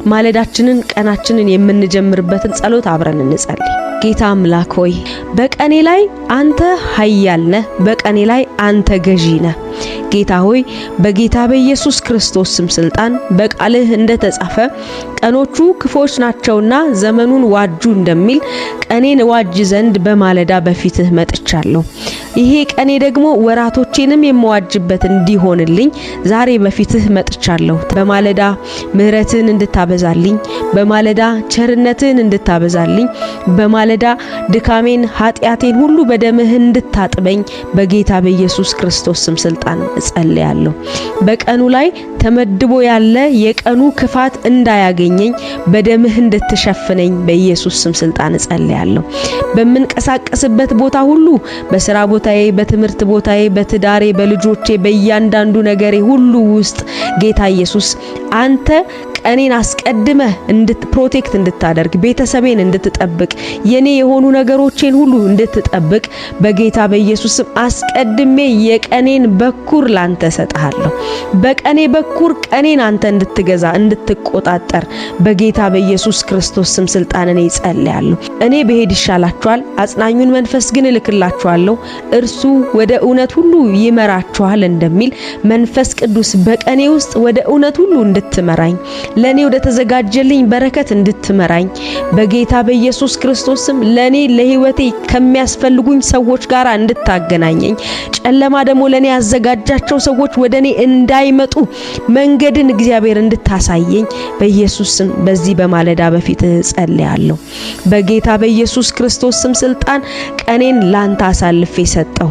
ማለዳችንን ቀናችንን የምንጀምርበትን ጸሎት አብረን እንጸልይ። ጌታ አምላክ ሆይ በቀኔ ላይ አንተ ኃያል ነህ፣ በቀኔ ላይ አንተ ገዢ ነህ። ጌታ ሆይ በጌታ በኢየሱስ ክርስቶስ ስም ስልጣን በቃልህ እንደተጻፈ ቀኖቹ ክፎች ናቸውና ዘመኑን ዋጁ እንደሚል ቀኔን ዋጅ ዘንድ በማለዳ በፊትህ መጥቻለሁ። ይሄ ቀኔ ደግሞ ወራቶቼንም የመዋጅበት እንዲሆንልኝ ዛሬ በፊትህ መጥቻለሁ። በማለዳ ምህረትን እንድታበዛልኝ፣ በማለዳ ቸርነትን እንድታበዛልኝ፣ በማለዳ ድካሜን ኃጢያቴን ሁሉ በደምህ እንድታጥበኝ በጌታ በኢየሱስ ክርስቶስ ስም ስልጣን እጸልያለሁ። በቀኑ ላይ ተመድቦ ያለ የቀኑ ክፋት እንዳያገኘኝ በደምህ እንድትሸፍነኝ በኢየሱስ ስም ስልጣን እጸልያለሁ። በመንቀሳቀስበት ቦታ ሁሉ በስራ ቦታዬ፣ በትምህርት ቦታዬ፣ በትዳሬ፣ በልጆቼ፣ በእያንዳንዱ ነገሬ ሁሉ ውስጥ ጌታ ኢየሱስ አንተ ቀኔን አስቀድመህ ፕሮቴክት እንድታደርግ፣ ቤተሰቤን እንድትጠብቅ፣ የኔ የሆኑ ነገሮቼን ሁሉ እንድትጠብቅ በጌታ በኢየሱስ ስም አስቀድሜ የቀኔን በኩር ላንተ ሰጣለሁ። በቀኔ በኩር ቀኔን አንተ እንድትገዛ እንድትቆጣጠር በጌታ በኢየሱስ ክርስቶስ ስም ስልጣን እኔ ጸልያለሁ። እኔ በሄድ ይሻላችኋል፣ አጽናኙን መንፈስ ግን እልክላችኋለሁ፣ እርሱ ወደ እውነት ሁሉ ይመራችኋል እንደሚል መንፈስ ቅዱስ በቀኔ ውስጥ ወደ እውነት ሁሉ እንድትመራኝ፣ ለኔ ወደ ተዘጋጀልኝ በረከት እንድትመራኝ በጌታ በኢየሱስ ክርስቶስ ስም ለኔ ለህይወቴ ከሚያስፈልጉኝ ሰዎች ጋር እንድታገናኘኝ፣ ጨለማ ደግሞ ለኔ ያዘጋጃቸው ሰዎች ወደኔ እንዳይመጡ መንገድን እግዚአብሔር እንድታሳየኝ በኢየሱስ ስም በዚህ በማለዳ በፊት ጸልያለሁ። በጌታ በኢየሱስ ክርስቶስ ስም ስልጣን ቀኔን ላንተ አሳልፌ ሰጠው።